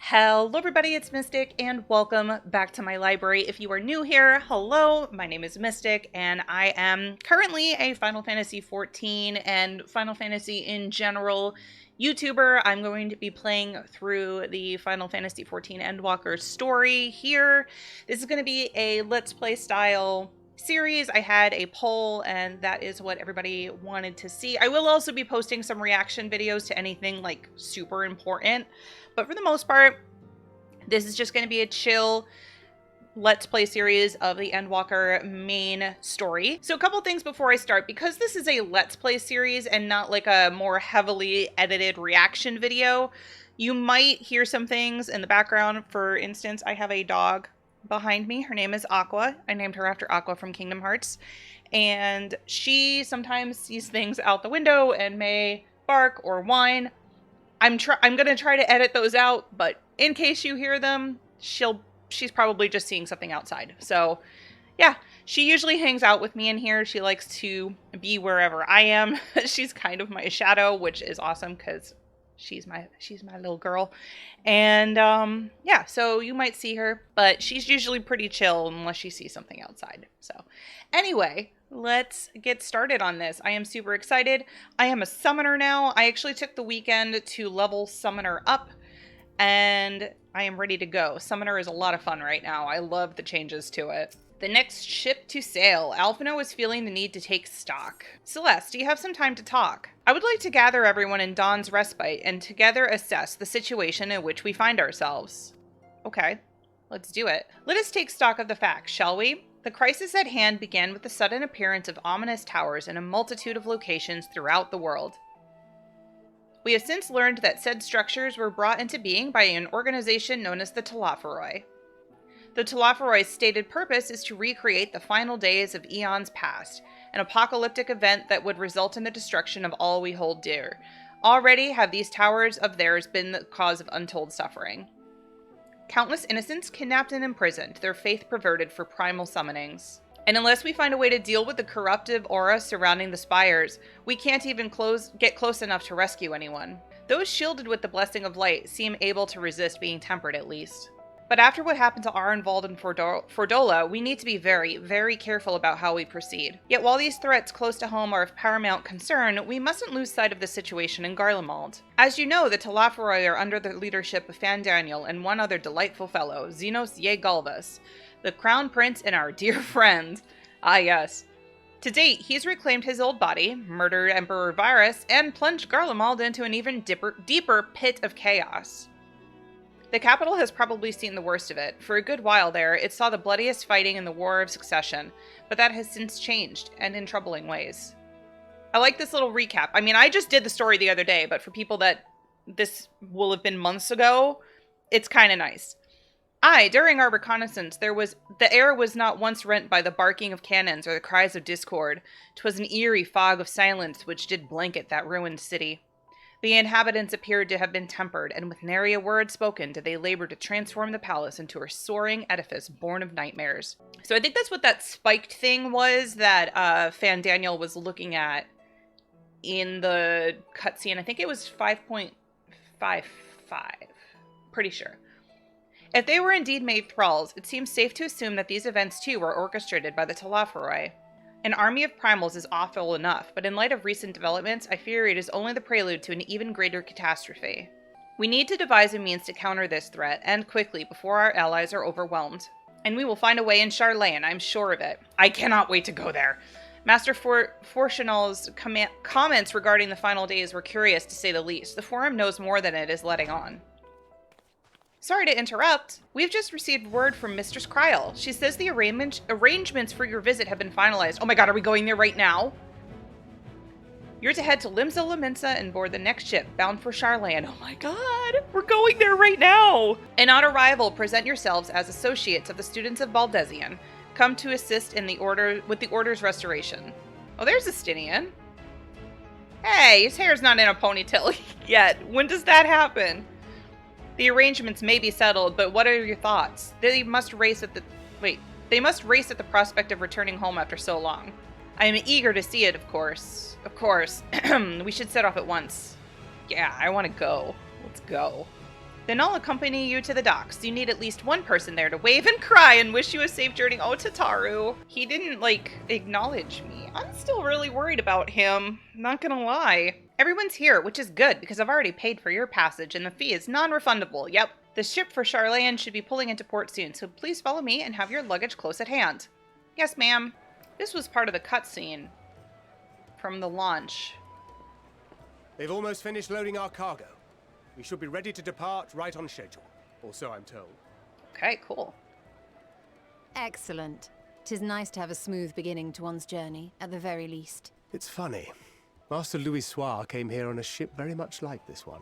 Hello everybody, it's Mystic and welcome back to my library. If you are new here, hello, my name is Mystic and I am currently a Final Fantasy XIV and Final Fantasy in general YouTuber. I'm going to be playing through the Final Fantasy XIV Endwalker story here. This is going to be a Let's Play style series. I had a poll and that is what everybody wanted to see. I will also be posting some reaction videos to anything like super important. But for the most part, this is just going to be a chill Let's Play series of the Endwalker main story. So a couple things before I start. Because this is a Let's Play series and not like a more heavily edited reaction video, you might hear some things in the background. For instance, I have a dog behind me. Her name is Aqua. I named her after Aqua from Kingdom Hearts. And she sometimes sees things out the window and may bark or whine. I'm gonna try to edit those out, but in case you hear them, she's probably just seeing something outside. So yeah, she usually hangs out with me in here. She likes to be wherever I am. She's kind of my shadow, which is awesome because she's my little girl. And yeah, so you might see her, but she's usually pretty chill unless she sees something outside. So anyway, let's get started on this. I am super excited. I am a summoner now. I actually took the weekend to level summoner up and I am ready to go. Summoner is a lot of fun right now. I love the changes to it. The next ship to sail. Alphino is feeling the need to take stock. Celeste, do you have some time to talk? I would like to gather everyone in Dawn's Respite and together assess the situation in which we find ourselves. Okay, let's do it. Let us take stock of the facts, shall we? The crisis at hand began with the sudden appearance of ominous towers in a multitude of locations throughout the world. We have since learned that said structures were brought into being by an organization known as the Telophoroi. The Telophoroi's stated purpose is to recreate the final days of eons past, an apocalyptic event that would result in the destruction of all we hold dear. Already have these towers of theirs been the cause of untold suffering. Countless innocents kidnapped and imprisoned, their faith perverted for primal summonings. And unless we find a way to deal with the corruptive aura surrounding the spires, we can't even get close enough to rescue anyone. Those shielded with the blessing of light seem able to resist being tempered at least. But after what happened to Arenvald and Fordola, we need to be very, very careful about how we proceed. Yet while these threats close to home are of paramount concern, we mustn't lose sight of the situation in Garlemald. As you know, the Telophoroi are under the leadership of Fandaniel and one other delightful fellow, Xenos Yegalvas, the Crown Prince and our dear friend. Ah yes. To date, he's reclaimed his old body, murdered Emperor Virus, and plunged Garlemald into an even deeper pit of chaos. The capital has probably seen the worst of it. For a good while there, it saw the bloodiest fighting in the War of Succession, but that has since changed, and in troubling ways. I like this little recap. I mean, I just did the story the other day, but for people that this will have been months ago, it's kind of nice. During our reconnaissance, the air was not once rent by the barking of cannons or the cries of discord. 'Twas an eerie fog of silence which did blanket that ruined city. The inhabitants appeared to have been tempered, and with nary a word spoken did they labor to transform the palace into a soaring edifice born of nightmares. So I think that's what that spiked thing was that Fandaniel was looking at in the cutscene. I think it was 5.55. Pretty sure. If they were indeed made thralls, it seems safe to assume that these events too were orchestrated by the Telophoroi. An army of primals is awful enough, but in light of recent developments, I fear it is only the prelude to an even greater catastrophe. We need to devise a means to counter this threat, and quickly, before our allies are overwhelmed. And we will find a way in Charlayan, I'm sure of it. I cannot wait to go there. Master Fortunal's comments regarding the final days were curious, to say the least. The Forum knows more than it is letting on. Sorry to interrupt. We've just received word from Mistress Kryl. She says the arrangements for your visit have been finalized. Oh my god, are we going there right now? You're to head to Limsa Lamensa and board the next ship, bound for Charlayan. Oh my god, we're going there right now! And on arrival, present yourselves as associates of the students of Baldesion. Come to assist in with the Order's restoration. Oh, there's Estinian. Hey, his hair's not in a ponytail yet. When does that happen? The arrangements may be settled, but what are your thoughts? They must race at the prospect of returning home after so long. I am eager to see it, of course. Of course. We should set off at once. Yeah, I want to go. Let's go. Then I'll accompany you to the docks. You need at least one person there to wave and cry and wish you a safe journey. Oh, Tataru. He didn't, like, acknowledge me. I'm still really worried about him. Not gonna lie. Everyone's here, which is good, because I've already paid for your passage, and the fee is non-refundable. Yep. The ship for Charlayan should be pulling into port soon, so please follow me and have your luggage close at hand. Yes, ma'am. This was part of the cutscene from the launch. They've almost finished loading our cargo. We should be ready to depart right on schedule, or so I'm told. Okay, cool. Excellent. 'Tis nice to have a smooth beginning to one's journey, at the very least. It's funny. Master Louis Soir came here on a ship very much like this one.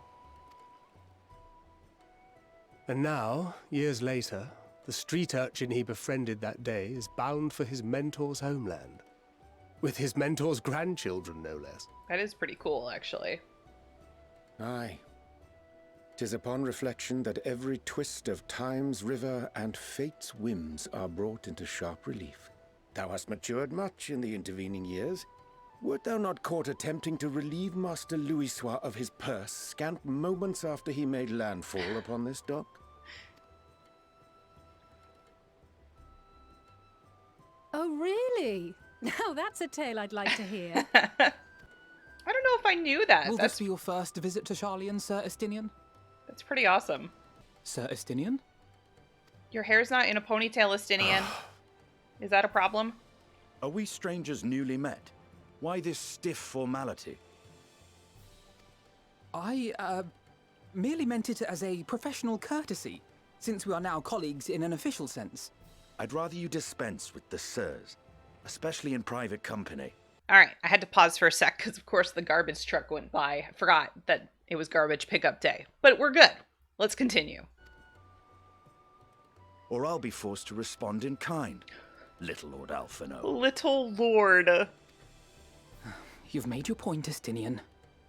And now, years later, the street urchin he befriended that day is bound for his mentor's homeland. With his mentor's grandchildren, no less. That is pretty cool, actually. Aye. 'Tis upon reflection that every twist of time's river and fate's whims are brought into sharp relief. Thou hast matured much in the intervening years. Wert thou not caught attempting to relieve Master Louis Soir of his purse scant moments after he made landfall upon this dock? Oh, really? Now that's a tale I'd like to hear. I don't know if I knew that. Will this be your first visit to Charlian, Sir Estinian? That's pretty awesome. Sir Estinian? Your hair's not in a ponytail, Estinian. Is that a problem? Are we strangers newly met? Why this stiff formality? I, merely meant it as a professional courtesy, since we are now colleagues in an official sense. I'd rather you dispense with the sirs, especially in private company. All right, I had to pause for a sec because, of course, the garbage truck went by. I forgot that it was garbage pickup day. But we're good. Let's continue. Or I'll be forced to respond in kind, little Lord Alphino. Little Lord. You've made your point, Estinian.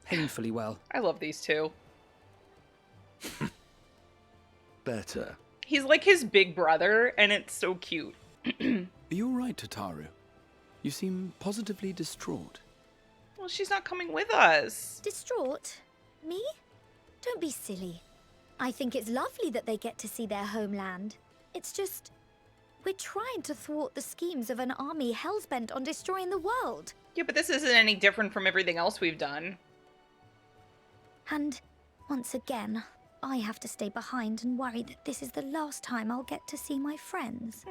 Painfully well. I love these two. Better. He's like his big brother, and it's so cute. Are you all right, Tataru? You seem positively distraught. Well, she's not coming with us. Distraught? Me? Don't be silly. I think it's lovely that they get to see their homeland. It's just, we're trying to thwart the schemes of an army hellbent on destroying the world. Yeah, but this isn't any different from everything else we've done. And once again, I have to stay behind and worry that this is the last time I'll get to see my friends.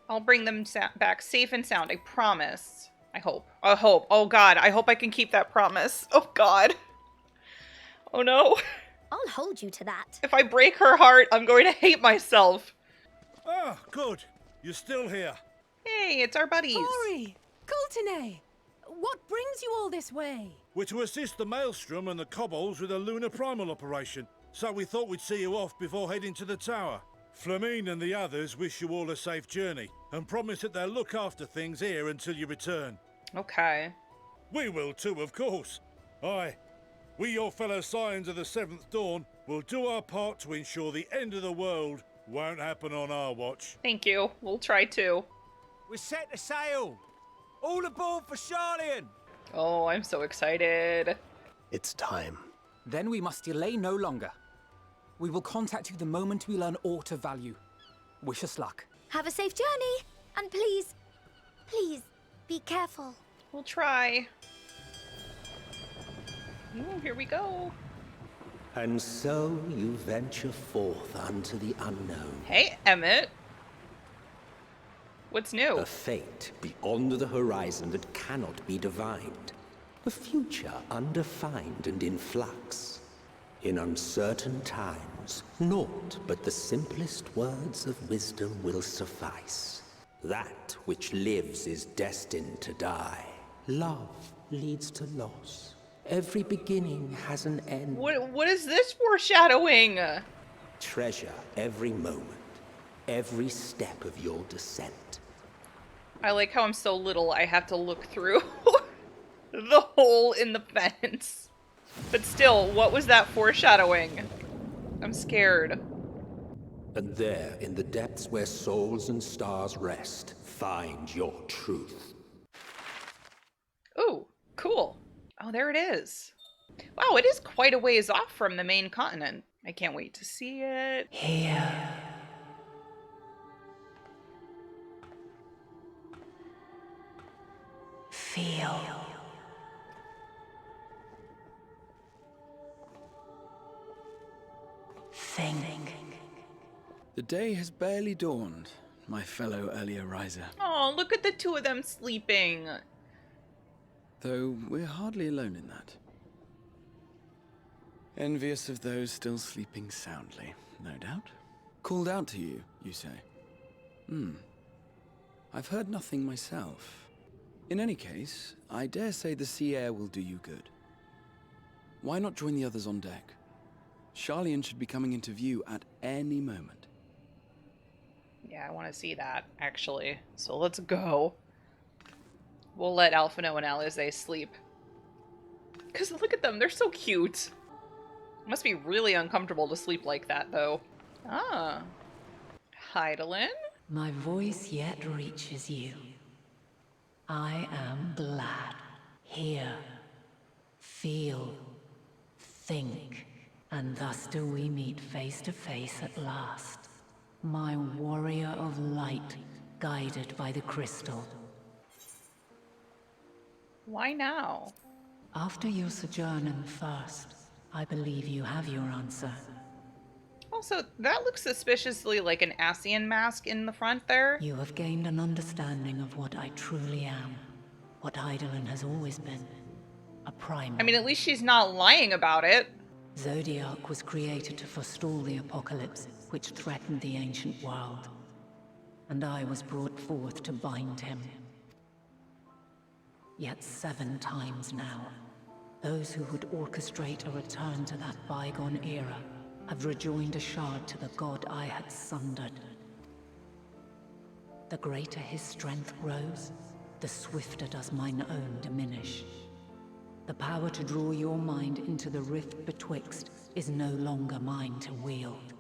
I'll bring them back safe and sound, I promise. I hope. I hope. Oh god, I hope I can keep that promise. Oh god. Oh no. I'll hold you to that. If I break her heart, I'm going to hate myself. Ah, good. You're still here. Hey, it's our buddies. Ori! Coulternay! What brings you all this way? We're to assist the Maelstrom and the Kobolds with a lunar primal operation, so we thought we'd see you off before heading to the tower. Flamine and the others wish you all a safe journey, and promise that they'll look after things here until you return. Okay. We will too, of course. Aye. We, your fellow Scions of the Seventh Dawn, will do our part to ensure the end of the world won't happen on our watch. Thank you. We'll try to. We're set to sail! All aboard for Charlian! Oh, I'm so excited. It's time. Then we must delay no longer. We will contact you the moment we learn aught of value. Wish us luck. Have a safe journey! And please, please, be careful. We'll try. Ooh, here we go. And so you venture forth unto the unknown. Hey, Emmett. What's new? A fate beyond the horizon that cannot be divined. A future undefined and in flux. In uncertain times, naught but the simplest words of wisdom will suffice. That which lives is destined to die. Love leads to loss. Every beginning has an end. What is this foreshadowing? Treasure every moment, every step of your descent. I like how I'm so little I have to look through the hole in the fence. But still, what was that foreshadowing? I'm scared. And there, in the depths where souls and stars rest, find your truth. Ooh, cool. Oh, there it is. Wow, it is quite a ways off from the main continent. I can't wait to see it. Here. Feel. Think. The day has barely dawned, my fellow early riser. Oh, look at the two of them sleeping. Though we're hardly alone in that. Envious of those still sleeping soundly, no doubt. Called out to you, you say? I've heard nothing myself. In any case, I dare say the sea air will do you good. Why not join the others on deck? Charlian should be coming into view at any moment. Yeah, I want to see that, actually. So let's go. We'll let Alphino and Alize sleep. Because look at them, they're so cute. Must be really uncomfortable to sleep like that, though. Ah. Hydaelyn? My voice yet reaches you. I am glad. Hear, feel, think, and thus do we meet face to face at last. My warrior of light, guided by the crystal. Why now? After your sojourn in the First, I believe you have your answer. Also, that looks suspiciously like an Ascian mask in the front there. You have gained an understanding of what I truly am. What Hydaelyn has always been. A primal. I mean, at least she's not lying about it. Zodiac was created to forestall the apocalypse, which threatened the ancient world. And I was brought forth to bind him. Yet 7 times now, those who would orchestrate a return to that bygone era have rejoined a shard to the god I had sundered. The greater his strength grows, the swifter does mine own diminish. The power to draw your mind into the rift betwixt is no longer mine to wield.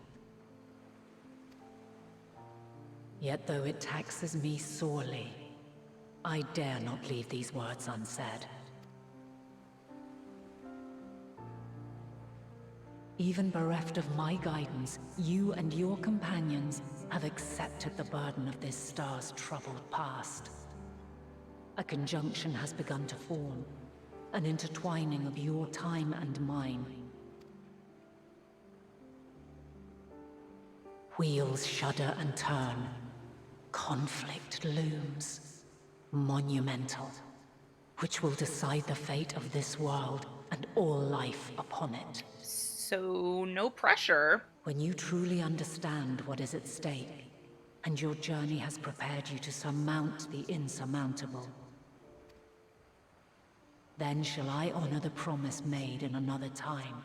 Yet though it taxes me sorely, I dare not leave these words unsaid. Even bereft of my guidance, you and your companions have accepted the burden of this star's troubled past. A conjunction has begun to form, an intertwining of your time and mine. Wheels shudder and turn. Conflict looms, monumental, which will decide the fate of this world and all life upon it. So, no pressure. When you truly understand what is at stake, and your journey has prepared you to surmount the insurmountable, then shall I honor the promise made in another time,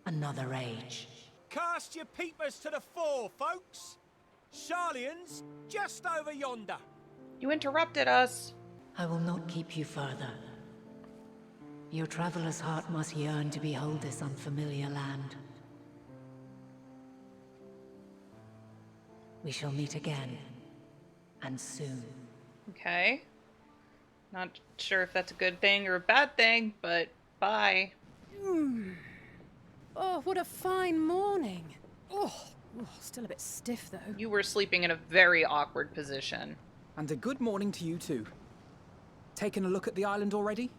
another age. Cast your peepers to the fore, folks. Charlian's just over yonder. You interrupted us. I will not keep you further. Your traveler's heart must yearn to behold this unfamiliar land. We shall meet again, and soon. Okay. Not sure if that's a good thing or a bad thing, but bye. Oh, what a fine morning. Oh, still a bit stiff though. You were sleeping in a very awkward position. And a good morning to you too. Taking a look at the island already?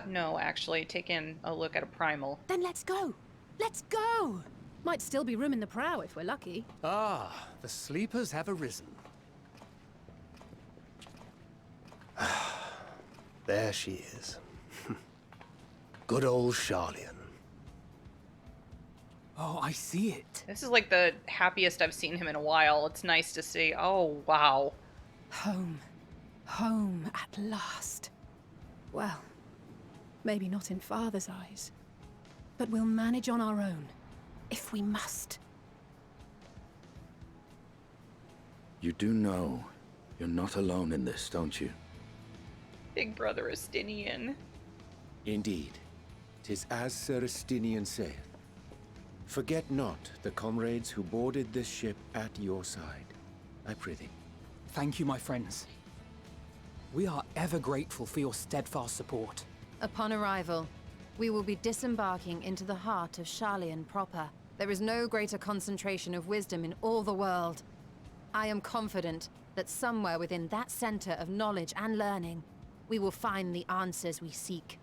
No, actually. Taking a look at a primal. Then let's go. Let's go. Might still be room in the prow if we're lucky. Ah, the sleepers have arisen. There she is. Good old Charlian. Oh, I see it. This is like the happiest I've seen him in a while. It's nice to see. Oh, wow. Home. Home at last. Well, maybe not in Father's eyes. But we'll manage on our own, if we must. You do know you're not alone in this, don't you? Big Brother Estinian. Indeed. 'Tis as Sir Estinian saith. Forget not the comrades who boarded this ship at your side, I prithee. Thank you, my friends. We are ever grateful for your steadfast support. Upon arrival, we will be disembarking into the heart of Charlian proper. There is no greater concentration of wisdom in all the world. I am confident that somewhere within that center of knowledge and learning, we will find the answers we seek.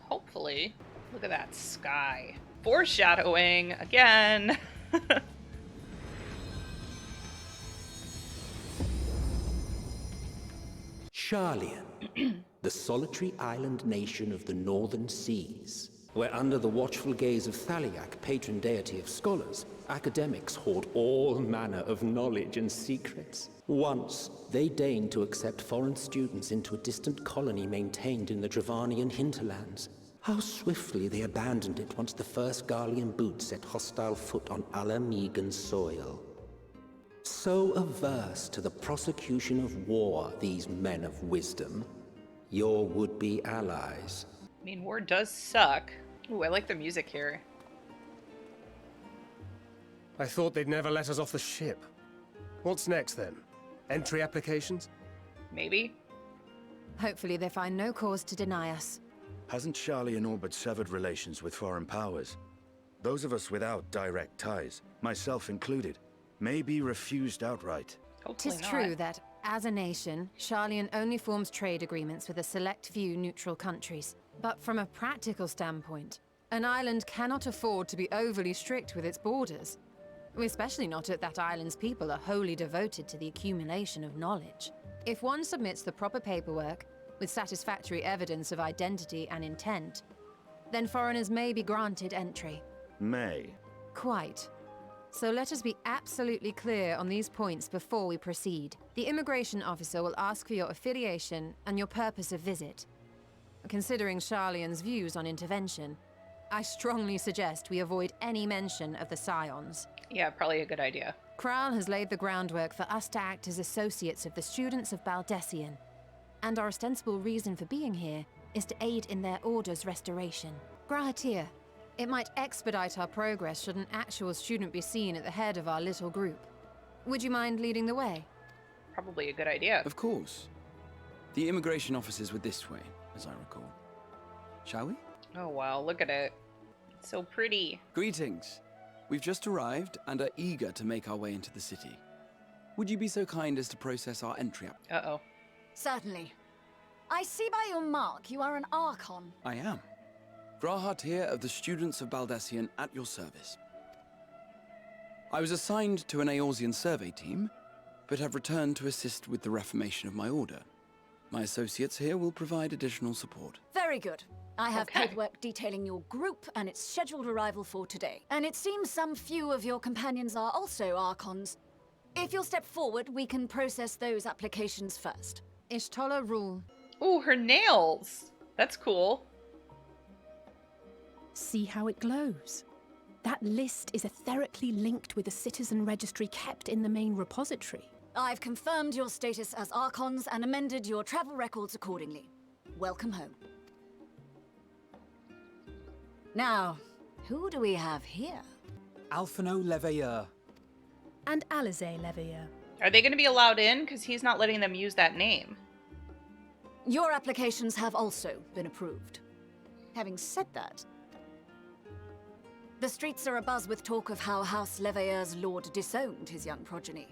Hopefully. Look at that sky. Foreshadowing again. Sharlian, the solitary island nation of the northern seas, where under the watchful gaze of Thaliak, patron deity of scholars, academics hoard all manner of knowledge and secrets. Once, they deigned to accept foreign students into a distant colony maintained in the Dravanian hinterlands. How swiftly they abandoned it once the first Garlean boot set hostile foot on Ala Megan soil. So averse to the prosecution of war, these men of wisdom, your would-be allies. I mean, war does suck. Ooh, I like the music here. I thought they'd never let us off the ship. What's next then? Entry applications? Maybe. Hopefully they find no cause to deny us. Hasn't Sharlian all but severed relations with foreign powers? Those of us without direct ties, myself included, may be refused outright. Tis true that, as a nation, Sharlian only forms trade agreements with a select few neutral countries. But from a practical standpoint, an island cannot afford to be overly strict with its borders. Especially not if that island's people are wholly devoted to the accumulation of knowledge. If one submits the proper paperwork, with satisfactory evidence of identity and intent, then foreigners may be granted entry. May. Quite. So let us be absolutely clear on these points before we proceed. The immigration officer will ask for your affiliation and your purpose of visit. Considering Sharlian's views on intervention, I strongly suggest we avoid any mention of the Scions. Yeah, probably a good idea. Kral has laid the groundwork for us to act as associates of the students of Baldessian, and our ostensible reason for being here is to aid in their order's restoration. Grahatir, it might expedite our progress should an actual student be seen at the head of our little group. Would you mind leading the way? Probably a good idea. Of course. The immigration officers were this way, as I recall. Shall we? Oh wow, look at it. It's so pretty. Greetings. We've just arrived and are eager to make our way into the city. Would you be so kind as to process our entry up? Uh-oh. Certainly. I see by your mark you are an Archon. I am. Grahatir of the Students of Baldessian at your service. I was assigned to an Eorzean survey team, but have returned to assist with the reformation of my order. My associates here will provide additional support. Very good. I have paperwork detailing your group and its scheduled arrival for today. And it seems some few of your companions are also Archons. If you'll step forward, we can process those applications first. Ishtola rule. Ooh, her nails! That's cool. See how it glows? That list is etherically linked with a citizen registry kept in the main repository. I've confirmed your status as Archons and amended your travel records accordingly. Welcome home. Now, who do we have here? Alphino Leveilleur. And Alize Leveilleur. Are they going to be allowed in? Because he's not letting them use that name. Your applications have also been approved. Having said that, the streets are abuzz with talk of how House Leveilleur's lord disowned his young progeny.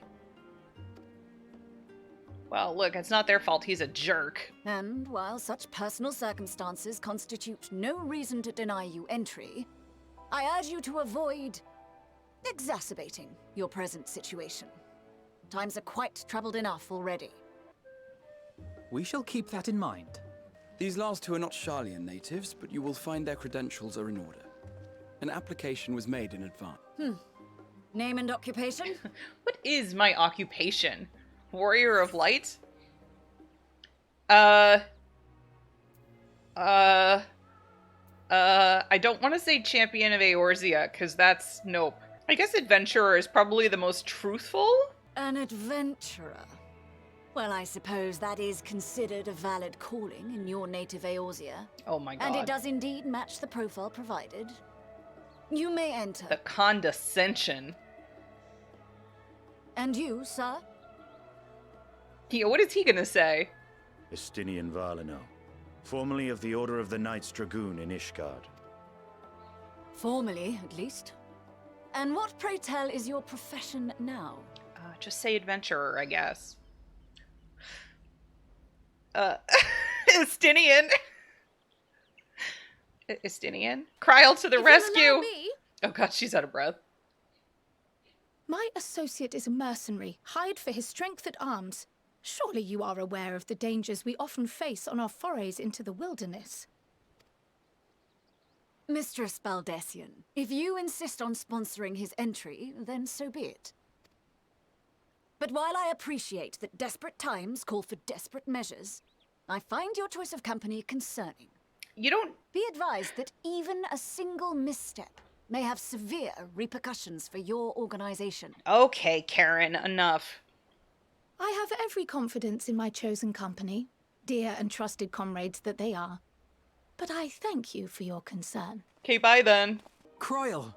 Well, look, it's not their fault he's a jerk. And while such personal circumstances constitute no reason to deny you entry, I urge you to avoid exacerbating your present situation. Times are quite troubled enough already. We shall keep that in mind. These last two are not Sharlian natives, but you will find their credentials are in order. An application was made in advance. Name and occupation? What is my occupation? Warrior of Light? I don't want to say Champion of Eorzea, because that's nope. I guess Adventurer is probably the most truthful? An adventurer. Well, I suppose that is considered a valid calling in your native Eorzea. Oh my god. And it does indeed match the profile provided. You may enter. The condescension. And you, sir? Yeah, what is he gonna say? Estinian Valino, formerly of the Order of the Knights Dragoon in Ishgard. Formally, at least. And what, pray tell, is your profession now? Just say adventurer, I guess. Estinian. Estinian? Kryl to the rescue! Me? Oh god, she's out of breath. My associate is a mercenary, hired for his strength at arms. Surely you are aware of the dangers we often face on our forays into the wilderness. Mistress Baldessian, if you insist on sponsoring his entry, then so be it. But while I appreciate that desperate times call for desperate measures, I find your choice of company concerning. You don't... Be advised that even a single misstep may have severe repercussions for your organization. Okay, Karen, enough. I have every confidence in my chosen company, dear and trusted comrades that they are. But I thank you for your concern. Okay, bye then. Kryl,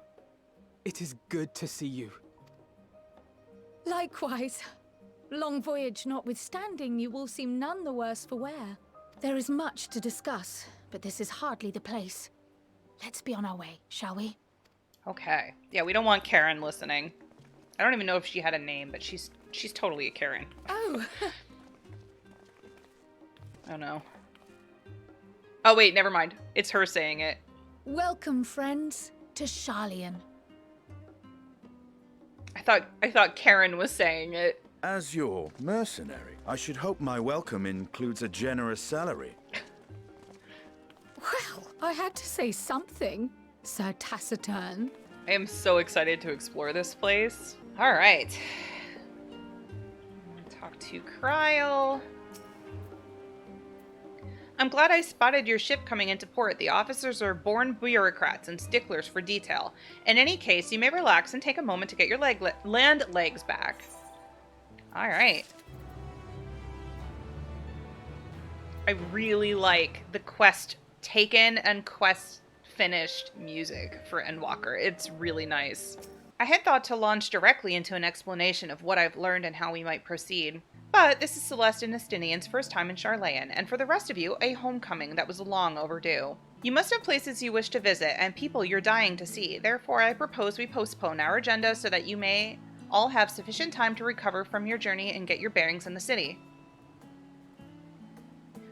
it is good to see you. Likewise. Long voyage notwithstanding, you all seem none the worse for wear. There is much to discuss, but this is hardly the place. Let's be on our way, shall we? Okay. Yeah, we don't want Karen listening. I don't even know if she had a name, but she's totally a Karen. Oh. Oh no. Oh wait, never mind. It's her saying it. Welcome, friends, to Sharlayan. I thought Karen was saying it. As your mercenary, I should hope my welcome includes a generous salary. Well, I had to say something, Sir Taciturn. I am so excited to explore this place. All right. Talk to Kryl. I'm glad I spotted your ship coming into port. The officers are born bureaucrats and sticklers for detail. In any case, you may relax and take a moment to get your land legs back. All right. I really like the quest taken and quest finished music for Endwalker. It's really nice. I had thought to launch directly into an explanation of what I've learned and how we might proceed. But this is Celeste and Estinian's first time in Sharlayan, and for the rest of you, a homecoming that was long overdue. You must have places you wish to visit and people you're dying to see. Therefore, I propose we postpone our agenda so that you may all have sufficient time to recover from your journey and get your bearings in the city.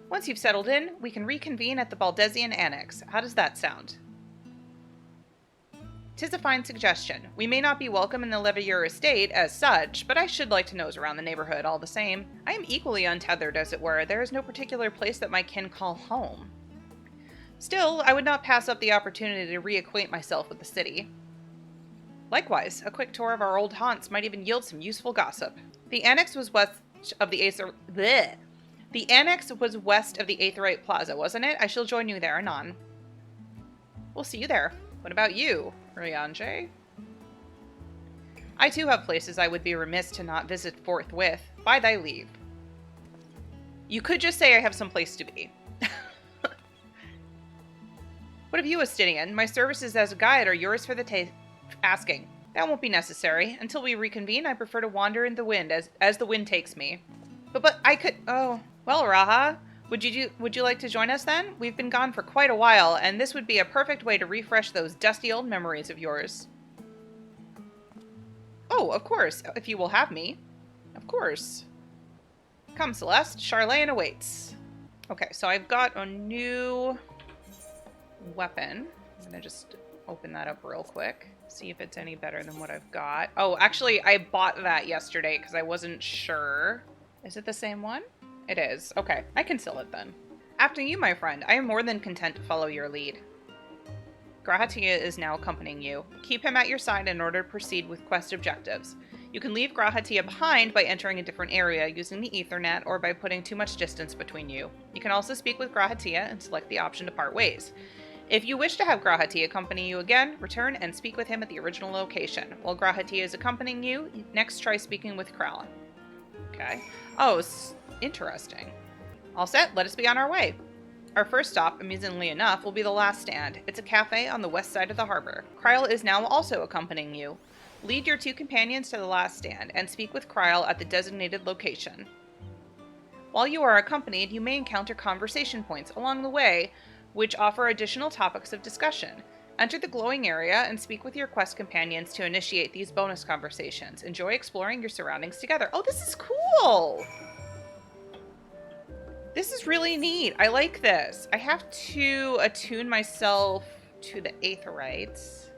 Once you've settled in, we can reconvene at the Baldessian Annex. How does that sound? 'Tis a fine suggestion. We may not be welcome in the Leveilleur estate as such, but I should like to nose around the neighborhood all the same. I am equally untethered, as it were. There is no particular place that my kin call home. Still, I would not pass up the opportunity to reacquaint myself with the city. Likewise, a quick tour of our old haunts might even yield some useful gossip. The annex was west of the The annex was west of the Aetherite Plaza, wasn't it? I shall join you there anon. We'll see you there. What about you, Ryanje? I too have places I would be remiss to not visit forthwith. By thy leave. You could just say I have some place to be. What of you, Estinian? My services as a guide are yours for the asking. That won't be necessary. Until we reconvene, I prefer to wander in the wind as the wind takes me. But I could... Oh, well, Raha, would you like to join us then? We've been gone for quite a while, and this would be a perfect way to refresh those dusty old memories of yours. Oh, of course, if you will have me. Of course. Come, Celeste, Sharlayan awaits. Okay, so I've got a new weapon. I'm gonna just open that up real quick. See if it's any better than what I've got. Oh, actually, I bought that yesterday because I wasn't sure. Is it the same one? It is. Okay, I can sell it then. After you, my friend. I am more than content to follow your lead. Grahatia is now accompanying you. Keep him at your side in order to proceed with quest objectives. You can leave Grahatia behind by entering a different area using the Ethernet or by putting too much distance between you. You can also speak with Grahatia and select the option to part ways. If you wish to have Grahatia accompany you again, return and speak with him at the original location. While Grahatia is accompanying you, next try speaking with Kralin. Okay. Oh, interesting. All set, let us be on our way. Our first stop, amusingly enough, will be the last stand. It's a cafe on the west side of the harbor. Kryl is now also accompanying you. Lead your two companions to the last stand and speak with Kryl at the designated location. While you are accompanied, you may encounter conversation points along the way, which offer additional topics of discussion. Enter the glowing area and speak with your quest companions to initiate these bonus conversations. Enjoy exploring your surroundings together. Oh, this is cool! This is really neat. I like this. I have to attune myself to the Aetherites.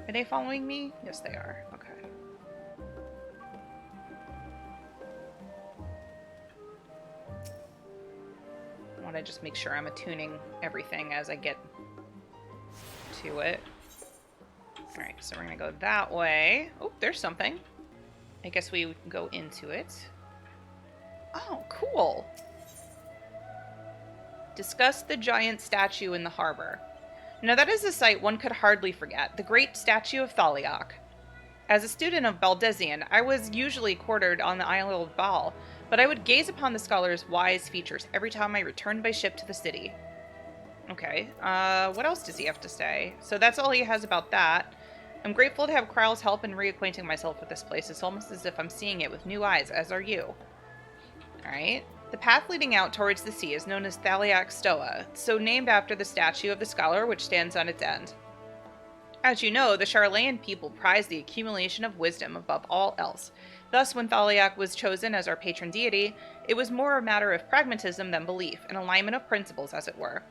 Are they following me? Yes, they are. Okay. I want to just make sure I'm attuning everything as I get to it. Alright, so we're going to go that way. Oh, there's something. I guess we go into it. Oh, cool. Discuss the giant statue in the harbor. Now that is a sight one could hardly forget. The great statue of Thaliak. As a student of Baldesion, I was usually quartered on the Isle of Baal, but I would gaze upon the scholar's wise features every time I returned by ship to the city. Okay, what else does he have to say? So that's all he has about that. I'm grateful to have Kryl's help in reacquainting myself with this place. It's almost as if I'm seeing it with new eyes, as are you. Alright. The path leading out towards the sea is known as Thaliak Stoa, so named after the statue of the scholar which stands on its end. As you know, the Charlayan people prize the accumulation of wisdom above all else. Thus, when Thaliak was chosen as our patron deity, it was more a matter of pragmatism than belief, an alignment of principles, as it were.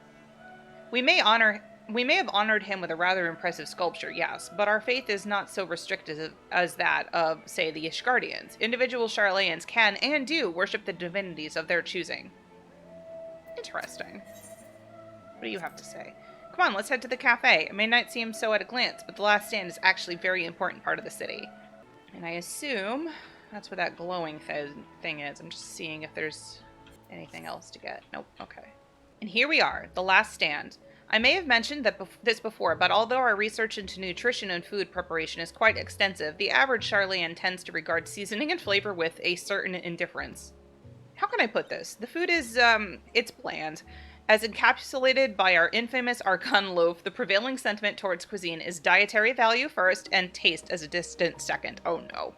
We may have honored him with a rather impressive sculpture, yes, but our faith is not so restrictive as that of, say, the Ishgardians. Individual Charlayans can and do worship the divinities of their choosing. Interesting. What do you have to say? Come on, let's head to the cafe. It may not seem so at a glance, but the last stand is actually a very important part of the city. And I assume that's what that glowing thing is. I'm just seeing if there's anything else to get. Nope, okay. And here we are, the last stand. I may have mentioned this before, but although our research into nutrition and food preparation is quite extensive, the average Charlayan tends to regard seasoning and flavor with a certain indifference. How can I put this? The food is, it's bland. As encapsulated by our infamous Archon loaf, the prevailing sentiment towards cuisine is dietary value first and taste as a distant second. Oh no.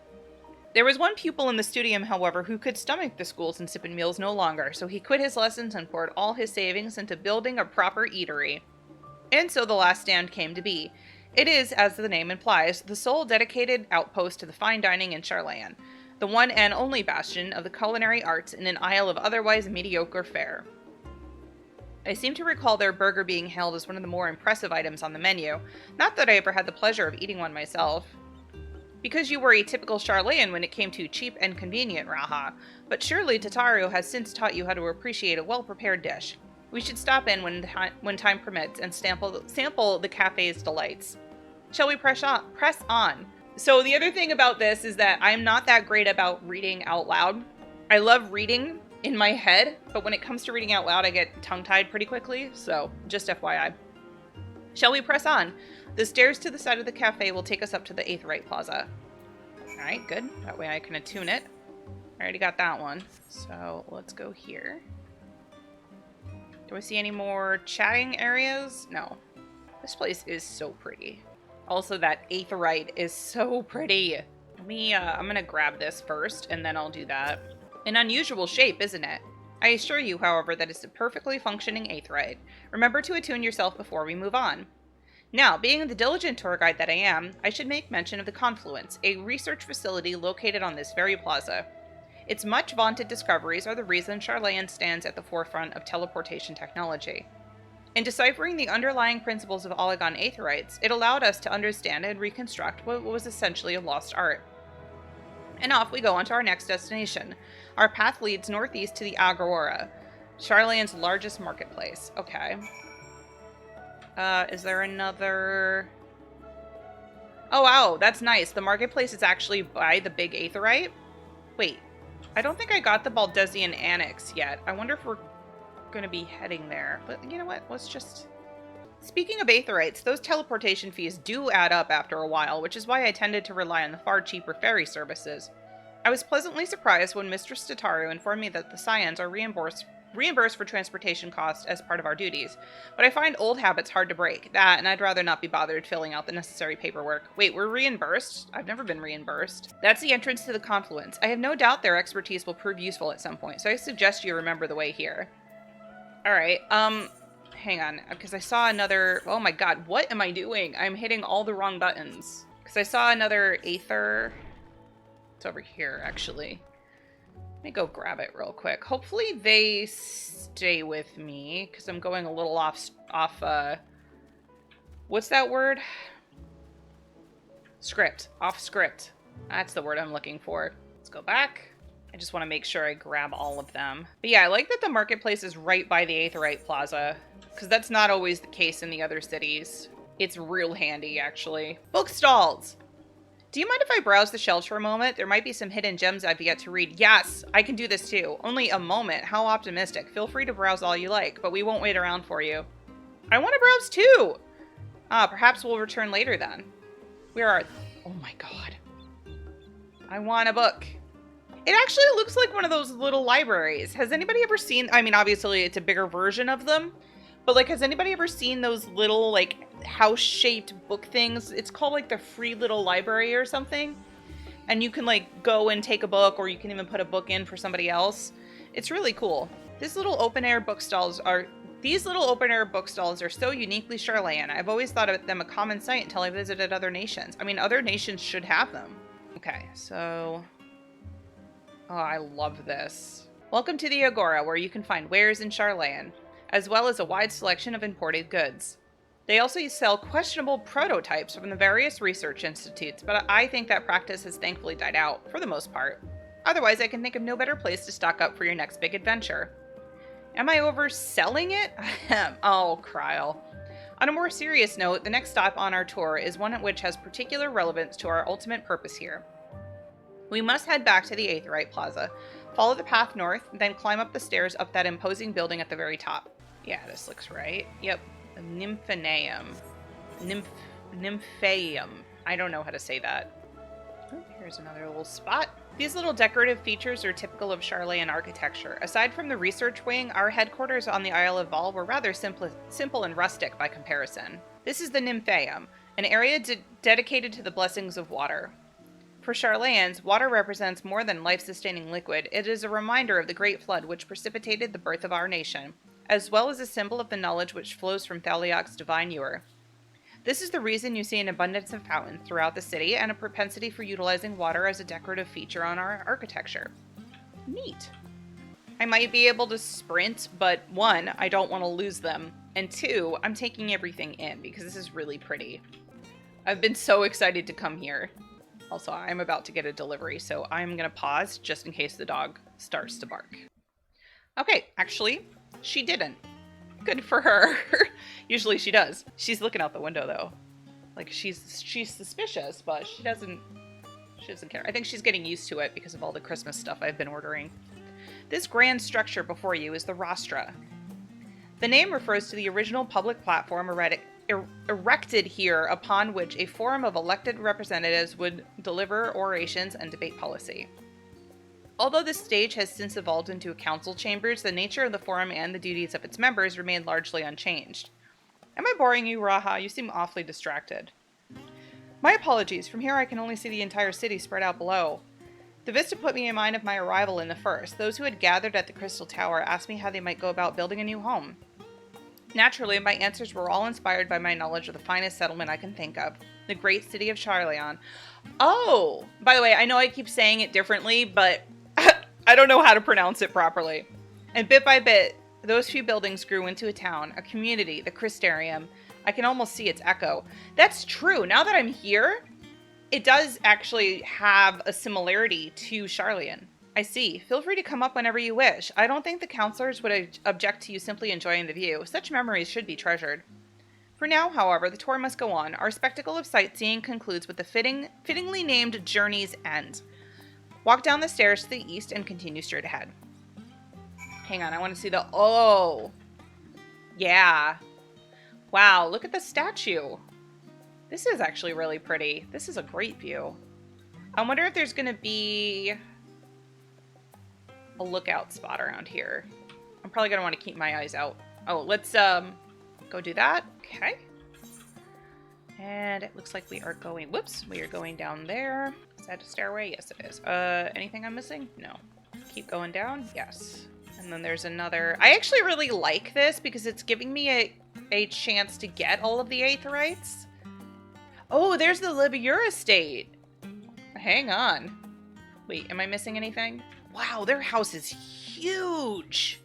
There was one pupil in the studium, however, who could stomach the school's insipid meals no longer, so he quit his lessons and poured all his savings into building a proper eatery. And so the last stand came to be. It is, as the name implies, the sole dedicated outpost to the fine dining in Charlayan, the one and only bastion of the culinary arts in an isle of otherwise mediocre fare. I seem to recall their burger being hailed as one of the more impressive items on the menu, not that I ever had the pleasure of eating one myself. Because you were a typical Charlayan when it came to cheap and convenient, Raha, but surely Tataru has since taught you how to appreciate a well-prepared dish. We should stop in when time permits and sample the cafe's delights. Shall we press on? So the other thing about this is that I'm not that great about reading out loud. I love reading in my head, but when it comes to reading out loud, I get tongue-tied pretty quickly, so just FYI. Shall we press on? The stairs to the side of the cafe will take us up to the Aetherite Plaza. Alright, good. That way I can attune it. I already got that one. So let's go here. Do I see any more chatting areas? No. This place is so pretty. Also, that Aetherite is so pretty. Let me, I'm gonna grab this first, and then I'll do that. An unusual shape, isn't it? I assure you, however, that it's a perfectly functioning Aetherite. Remember to attune yourself before we move on. Now, being the diligent tour guide that I am, I should make mention of the Confluence, a research facility located on this very plaza. Its much vaunted discoveries are the reason Charlayan stands at the forefront of teleportation technology. In deciphering the underlying principles of Oligon Aetherites, it allowed us to understand and reconstruct what was essentially a lost art. And off we go on to our next destination. Our path leads northeast to the Agora, Charlayan's largest marketplace. Okay. Is there another... Oh, wow, that's nice. The marketplace is actually by the big Aetherite? Wait, I don't think I got the Baldesion Annex yet. I wonder if we're going to be heading there. But you know what? Let's just... Speaking of Aetherites, those teleportation fees do add up after a while, which is why I tended to rely on the far cheaper ferry services. I was pleasantly surprised when Mistress Tataru informed me that the Scions are reimbursed for transportation costs as part of our duties, but I find old habits hard to break. That, and I'd rather not be bothered filling out the necessary paperwork. Wait, we're reimbursed? I've never been reimbursed. That's the entrance to the Confluence. I have no doubt their expertise will prove useful at some point, so I suggest you remember the way here. Alright, Hang on, because I saw another... Oh my god, what am I doing? I'm hitting all the wrong buttons. Because I saw another Aether. It's over here, actually. Let me go grab it real quick. Hopefully they stay with me, because I'm going a little off, what's that word? Script. Off script. That's the word I'm looking for. Let's go back. I just want to make sure I grab all of them. But yeah, I like that the marketplace is right by the Aetheryte Plaza, because that's not always the case in the other cities. It's real handy, actually. Book stalls! Do you mind if I browse the shelves for a moment? There might be some hidden gems I've yet to read. Yes, I can do this too. Only a moment. How optimistic. Feel free to browse all you like, but we won't wait around for you. I want to browse too! Perhaps we'll return later then. Where are... Oh my god. I want a book. It actually looks like one of those little libraries. Has anybody ever seen... I mean, obviously it's a bigger version of them, but like, has anybody ever seen those little, like, house-shaped book things? It's called, like, the free little library or something. And you can, like, go and take a book, or you can even put a book in for somebody else. It's really cool. These little open-air bookstalls are so uniquely Charlayan. I've always thought of them a common sight until I visited other nations. I mean, other nations should have them. Okay, so... Oh, I love this. Welcome to the Agora, where you can find wares in Charlayan, as well as a wide selection of imported goods. They also sell questionable prototypes from the various research institutes, but I think that practice has thankfully died out, for the most part. Otherwise, I can think of no better place to stock up for your next big adventure. Am I overselling it? Oh, Kryl. On a more serious note, the next stop on our tour is one which has particular relevance to our ultimate purpose here. We must head back to the Aetheryte Plaza, follow the path north, then climb up the stairs up that imposing building at the very top. Yeah, this looks right. Yep. The Nymphaeum. Nymphaeum. I don't know how to say that. Oh, here's another little spot. These little decorative features are typical of Charlayan architecture. Aside from the research wing, our headquarters on the Isle of Val were rather simple and rustic by comparison. This is the Nymphaeum, an area dedicated to the blessings of water. For Charlayans, water represents more than life-sustaining liquid. It is a reminder of the Great Flood which precipitated the birth of our nation, as well as a symbol of the knowledge which flows from Thaliak's divine ewer. This is the reason you see an abundance of fountains throughout the city and a propensity for utilizing water as a decorative feature on our architecture. Neat. I might be able to sprint, but one, I don't want to lose them, and two, I'm taking everything in because this is really pretty. I've been so excited to come here. Also, I'm about to get a delivery, so I'm going to pause just in case the dog starts to bark. Okay, actually, she didn't. Good for her. Usually she does. She's looking out the window, though. Like, she's suspicious, but she doesn't care. I think she's getting used to it because of all the Christmas stuff I've been ordering. This grand structure before you is the rostra. The name refers to the original public platform erected here upon which a forum of elected representatives would deliver orations and debate policy. Although this stage has since evolved into council chambers, the nature of the forum and the duties of its members remain largely unchanged. Am I boring you, Raha? You seem awfully distracted. My apologies. From here I can only see the entire city spread out below. The vista put me in mind of my arrival in the first. Those who had gathered at the Crystal Tower asked me how they might go about building a new home. Naturally, my answers were all inspired by my knowledge of the finest settlement I can think of, the great city of Charlayan. Oh! By the way, I know I keep saying it differently, but I don't know how to pronounce it properly. And bit by bit, those few buildings grew into a town, a community, the Crystarium. I can almost see its echo. That's true. Now that I'm here, it does actually have a similarity to Charlayan. I see. Feel free to come up whenever you wish. I don't think the counselors would object to you simply enjoying the view. Such memories should be treasured. For now, however, the tour must go on. Our spectacle of sightseeing concludes with the fittingly named Journey's End. Walk down the stairs to the east and continue straight ahead. Hang on, I want to see the... Oh! Yeah. Wow, look at the statue. This is actually really pretty. This is a great view. I wonder if there's going to be a lookout spot around here. I'm probably going to want to keep my eyes out. Oh, let's go do that. Okay. And it looks like we are going... Whoops. We are going down there. Is that a stairway? Yes, it is. Anything I'm missing? No. Keep going down? Yes. And then there's another. I actually really like this because it's giving me a chance to get all of the Aetherites. Oh, there's the Libiur estate. Hang on. Wait, am I missing anything? Wow, their house is huge.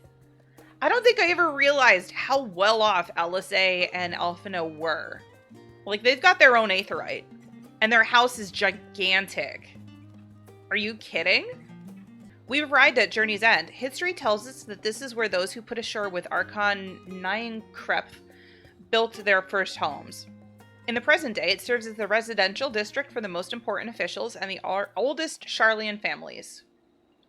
I don't think I ever realized how well off Elisay and Alphino were. Like, they've got their own Aetherite. And their house is gigantic. Are you kidding? We've arrived at Journey's End. History tells us that this is where those who put ashore with Archon Niankrep built their first homes. In the present day, it serves as the residential district for the most important officials and the oldest Sharlayan families.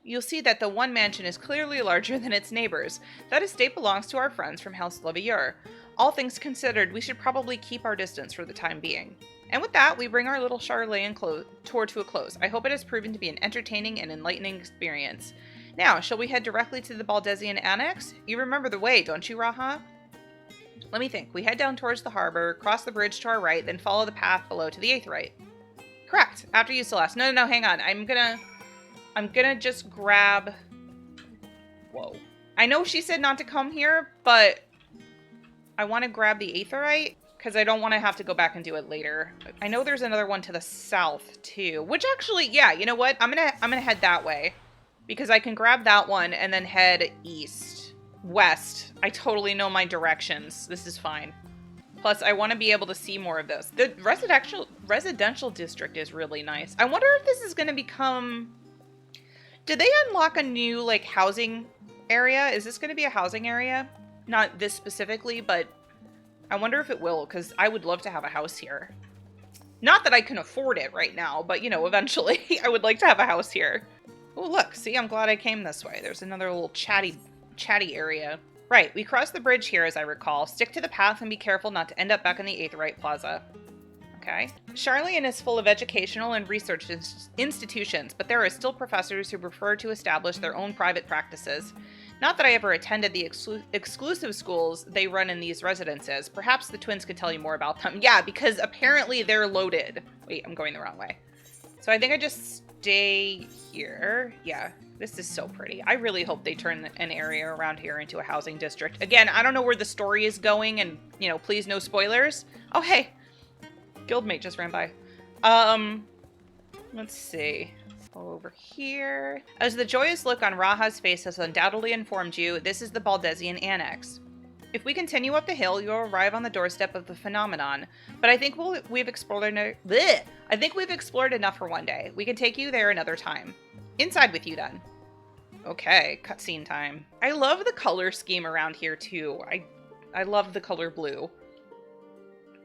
You'll see that the one mansion is clearly larger than its neighbors. That estate belongs to our friends from House Libiur. All things considered, we should probably keep our distance for the time being. And with that, we bring our little Sharlayan tour to a close. I hope it has proven to be an entertaining and enlightening experience. Now, shall we head directly to the Baldesion Annex? You remember the way, don't you, Raha? Let me think. We head down towards the harbor, cross the bridge to our right, then follow the path below to the Aetherite. Correct. After you, Celeste. No, hang on. I'm gonna just grab... Whoa. I know she said not to come here, but I want to grab the Aetherite because I don't want to have to go back and do it later. I know there's another one to the south too, which actually, yeah, you know what? I'm gonna head that way because I can grab that one and then head east, west. I totally know my directions. This is fine. Plus, I want to be able to see more of those. The residential district is really nice. I wonder if this is going to become... Did they unlock a new, like, housing area? Is this going to be a housing area? Not this specifically, but I wonder if it will, because I would love to have a house here. Not that I can afford it right now, but, you know, eventually I would like to have a house here. Oh, look. See, I'm glad I came this way. There's another little chatty area. Right, we crossed the bridge here, as I recall. Stick to the path and be careful not to end up back in the Aetherite Plaza. Okay. Sharlayan is full of educational and research institutions, but there are still professors who prefer to establish their own private practices. Not that I ever attended the exclusive schools they run in these residences. Perhaps the twins could tell you more about them. Yeah, because apparently they're loaded. Wait, I'm going the wrong way. So I think I just stay here. Yeah, this is so pretty. I really hope they turn an area around here into a housing district. Again, I don't know where the story is going, and, you know, please no spoilers. Oh, hey. Guildmate just ran by. Let's see. Over here. As the joyous look on Raha's face has undoubtedly informed you, this is the Baldesion Annex. If we continue up the hill, you'll arrive on the doorstep of the phenomenon. But I think we've explored enough for one day. We can take you there another time. Inside with you then. Okay, cutscene time. I love the color scheme around here too. I love the color blue.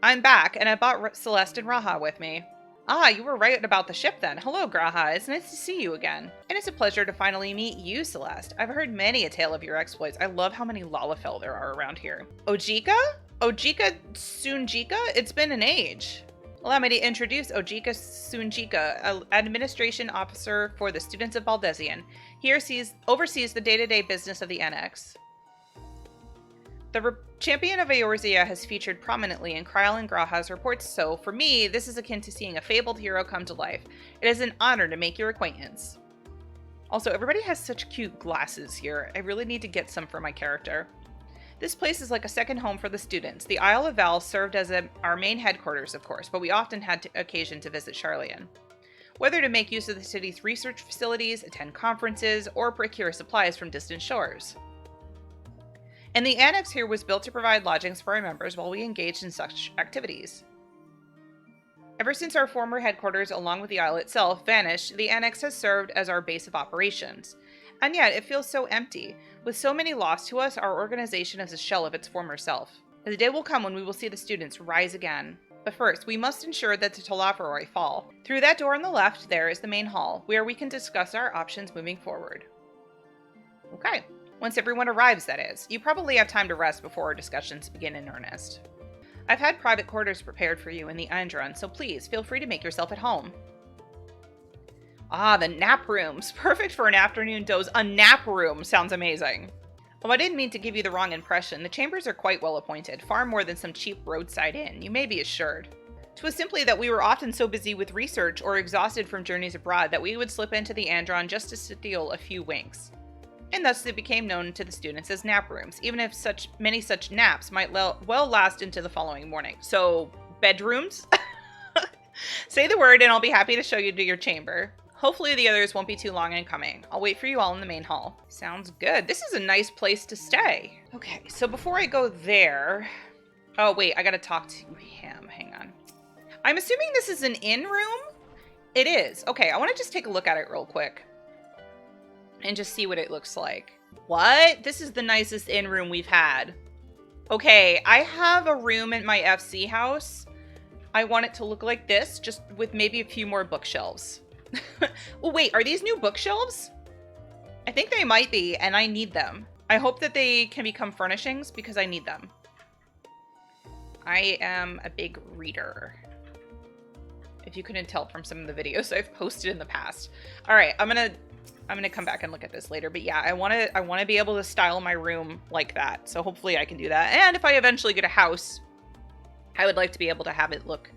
I'm back, and I brought Celeste and Raha with me. Ah, you were right about the ship then. Hello, Graha. It's nice to see you again. And it's a pleasure to finally meet you, Celeste. I've heard many a tale of your exploits. I love how many Lalafell there are around here. Ojika? Ojika Sunjika? It's been an age. Allow me to introduce Ojika Sunjika, administration officer for the students of Baldesion. He oversees the day-to-day business of the Annex. The champion of Eorzea has featured prominently in Kryl and Graha's reports, so for me, this is akin to seeing a fabled hero come to life. It is an honor to make your acquaintance. Also, everybody has such cute glasses here. I really need to get some for my character. This place is like a second home for the students. The Isle of Val served as our main headquarters, of course, but we often had occasion to visit Sharlayan. Whether to make use of the city's research facilities, attend conferences, or procure supplies from distant shores. And the annex here was built to provide lodgings for our members while we engaged in such activities. Ever since our former headquarters, along with the isle itself, vanished, the annex has served as our base of operations. And yet, it feels so empty. With so many lost to us, our organization is a shell of its former self. The day will come when we will see the students rise again. But first, we must ensure that the Talaferoi fall. Through that door on the left, there is the main hall, where we can discuss our options moving forward. Okay. Once everyone arrives, that is. You probably have time to rest before our discussions begin in earnest. I've had private quarters prepared for you in the Eindron, so please feel free to make yourself at home. Ah, the nap rooms. Perfect for an afternoon doze. A nap room sounds amazing. Oh, I didn't mean to give you the wrong impression. The chambers are quite well appointed, far more than some cheap roadside inn, you may be assured. 'Twas simply that we were often so busy with research or exhausted from journeys abroad that we would slip into the Eindron just to steal a few winks. and thus they became known to the students as nap rooms, even if many such naps might well last into the following morning. So, bedrooms? Say the word and I'll be happy to show you to your chamber. Hopefully the others won't be too long in coming. I'll wait for you all in the main hall. Sounds good. This is a nice place to stay. Okay, so before I go there... Oh, wait, I gotta talk to him. Hang on. I'm assuming this is an inn room? It is. Okay, I want to just take a look at it real quick. And just see what it looks like. What? This is the nicest inn room we've had. Okay, I have a room in my FC house. I want it to look like this, just with maybe a few more bookshelves. Oh, wait, are these new bookshelves? I think they might be, and I need them. I hope that they can become furnishings because I need them. I am a big reader. If you couldn't tell from some of the videos I've posted in the past. All right, I'm gonna come back and look at this later. But yeah, I want to be able to style my room like that. So hopefully I can do that. And if I eventually get a house, I would like to be able to have it look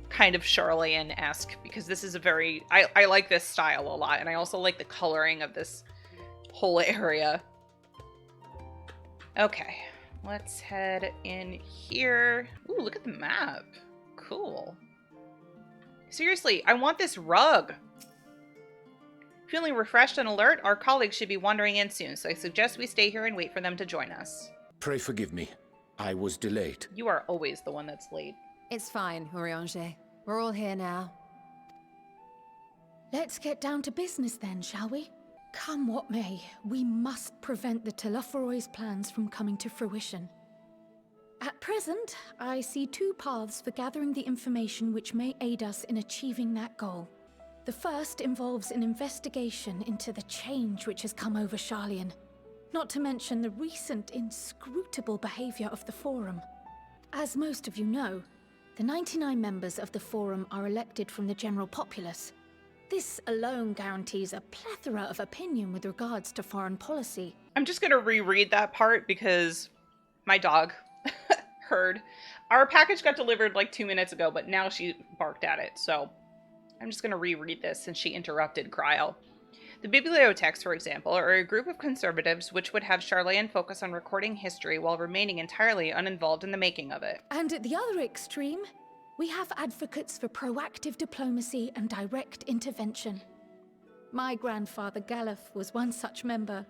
kind of Charlian-esque, because this is a very... I like this style a lot, and I also like the coloring of this whole area. Okay, let's head in here. Ooh, look at the map. Cool. Seriously, I want this rug. Feeling refreshed and alert, our colleagues should be wandering in soon, so I suggest we stay here and wait for them to join us. Pray forgive me. I was delayed. You are always the one that's late. It's fine, Urianger. We're all here now. Let's get down to business then, shall we? Come what may, we must prevent the Telophoroi's plans from coming to fruition. At present, I see two paths for gathering the information which may aid us in achieving that goal. The first involves an investigation into the change which has come over Charlian, not to mention the recent inscrutable behavior of the Forum. As most of you know, the 99 members of the Forum are elected from the general populace. This alone guarantees a plethora of opinion with regards to foreign policy. I'm just gonna reread that part because my dog heard. Our package got delivered like 2 minutes ago, but now she barked at it, so I'm just gonna reread this since she interrupted Cryle. The bibliotheques, for example, are a group of conservatives which would have Charlian focus on recording history while remaining entirely uninvolved in the making of it. And at the other extreme, we have advocates for proactive diplomacy and direct intervention. My grandfather Galef was one such member,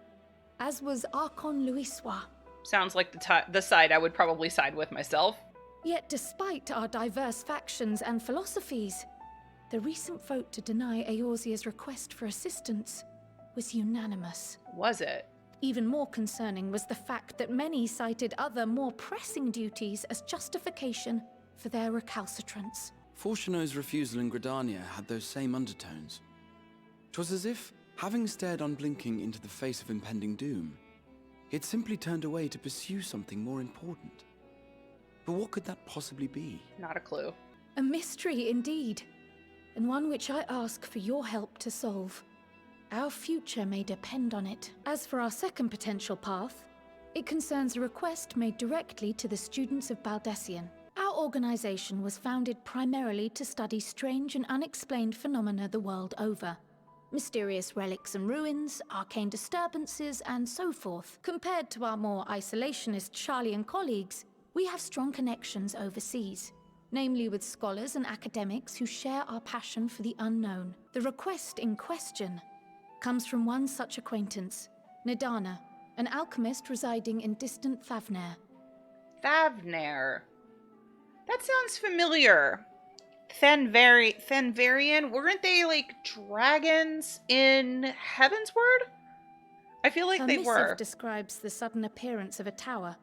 as was Archon Louisois. Sounds like the side I would probably side with myself. Yet despite our diverse factions and philosophies, the recent vote to deny Eorzea's request for assistance was unanimous. Was it? Even more concerning was the fact that many cited other, more pressing duties as justification for their recalcitrance. Fortuno's refusal in Gridania had those same undertones. 'Twas as if, having stared unblinking into the face of impending doom, it simply turned away to pursue something more important. But what could that possibly be? Not a clue. A mystery indeed, and one which I ask for your help to solve. Our future may depend on it. As for our second potential path, it concerns a request made directly to the students of Baldessian. Our organization was founded primarily to study strange and unexplained phenomena the world over. Mysterious relics and ruins, arcane disturbances, and so forth. Compared to our more isolationist Charlian colleagues, we have strong connections overseas, namely with scholars and academics who share our passion for the unknown. The request in question comes from one such acquaintance, Nidana, an alchemist residing in distant Thavnair. Thavnair. That sounds familiar. Thenvarian, weren't they like dragons in Heavensward? I feel like they were. Missive describes the sudden appearance of a tower,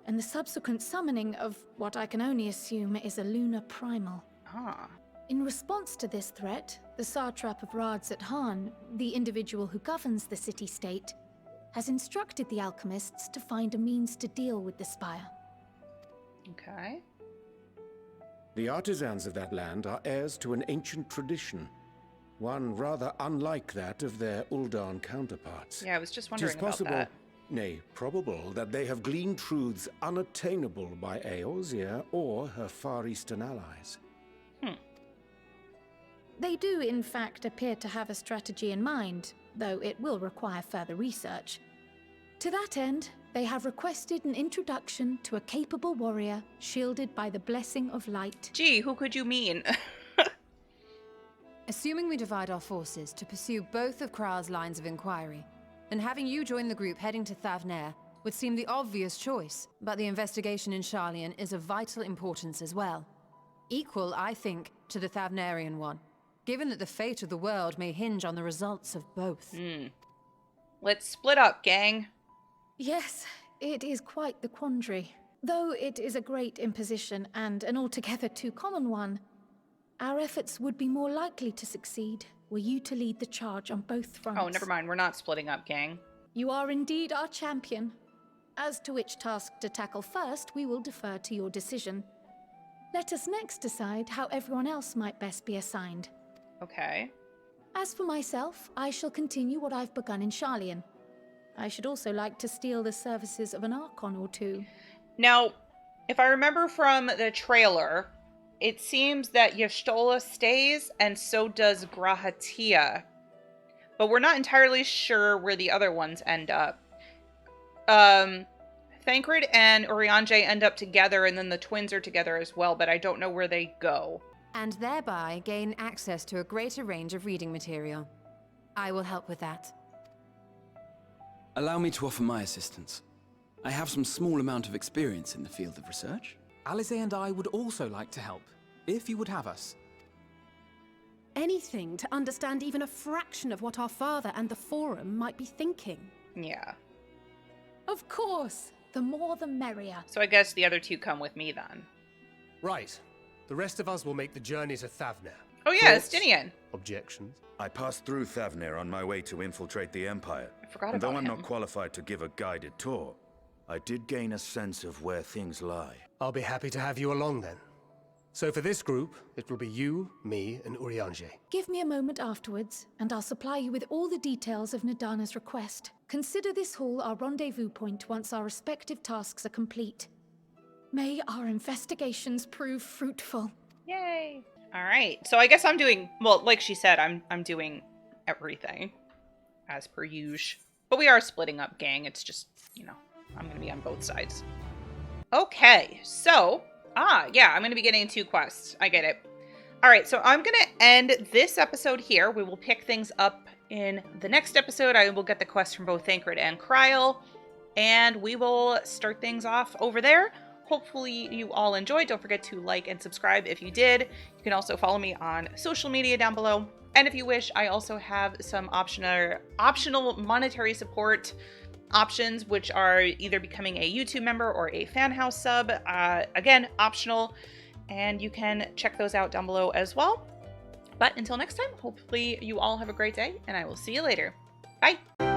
and the subsequent summoning of what I can only assume is a lunar primal. Ah. In response to this threat, the satrap of Radzat-Han, the individual who governs the city-state, has instructed the alchemists to find a means to deal with the spire. Okay. The artisans of that land are heirs to an ancient tradition, one rather unlike that of their Uldan counterparts. Yeah, I was just wondering about that. 'Tis possible, nay, probable, that they have gleaned truths unattainable by Eorzea or her Far Eastern allies. They do, in fact, appear to have a strategy in mind, though it will require further research. To that end, they have requested an introduction to a capable warrior shielded by the blessing of light. Gee, who could you mean? Assuming we divide our forces to pursue both of Kral's lines of inquiry, then having you join the group heading to Thavnair would seem the obvious choice, but the investigation in Sharlayan is of vital importance as well. Equal, I think, to the Thavnarian one, given that the fate of the world may hinge on the results of both. Let's split up, gang. Yes, it is quite the quandary. Though it is a great imposition and an altogether too common one, our efforts would be more likely to succeed were you to lead the charge on both fronts. Oh, never mind. We're not splitting up, gang. You are indeed our champion. As to which task to tackle first, we will defer to your decision. Let us next decide how everyone else might best be assigned. Okay. As for myself, I shall continue what I've begun in Sharlayan. I should also like to steal the services of an Archon or two. Now, if I remember from the trailer, it seems that Y'shtola stays, and so does Grahatia. But we're not entirely sure where the other ones end up. Thancred and Urianger end up together, and then the twins are together as well, but I don't know where they go. And thereby gain access to a greater range of reading material. I will help with that. Allow me to offer my assistance. I have some small amount of experience in the field of research. Alize and I would also like to help, if you would have us. Anything to understand even a fraction of what our father and the Forum might be thinking. Yeah. Of course. The more the merrier. So I guess the other two come with me then. Right. The rest of us will make the journey to Thavnair. Oh yeah, Thoughts? Estinian. Objections? I passed through Thavnair on my way to infiltrate the Empire. I forgot and about though I'm him. not qualified to give a guided tour, I did gain a sense of where things lie. I'll be happy to have you along then. So for this group, it will be you, me, and Urianger. Give me a moment afterwards, and I'll supply you with all the details of Nadana's request. Consider this hall our rendezvous point once our respective tasks are complete. May our investigations prove fruitful. Yay. All right. So I guess I'm doing, well, like she said, I'm doing everything as per usual. But we are splitting up, gang. It's just, you know, I'm going to be on both sides. Okay. So, yeah, I'm going to be getting 2 quests. I get it. All right. So I'm going to end this episode here. We will pick things up in the next episode. I will get the quest from both Thancred and Kryl, and we will start things off over there. Hopefully you all enjoyed. Don't forget to like and subscribe if you did. You can also follow me on social media down below. And if you wish, I also have some optional monetary support options, which are either becoming a YouTube member or a fan house sub. Again, optional. And you can check those out down below as well. But until next time, hopefully you all have a great day, and I will see you later. Bye!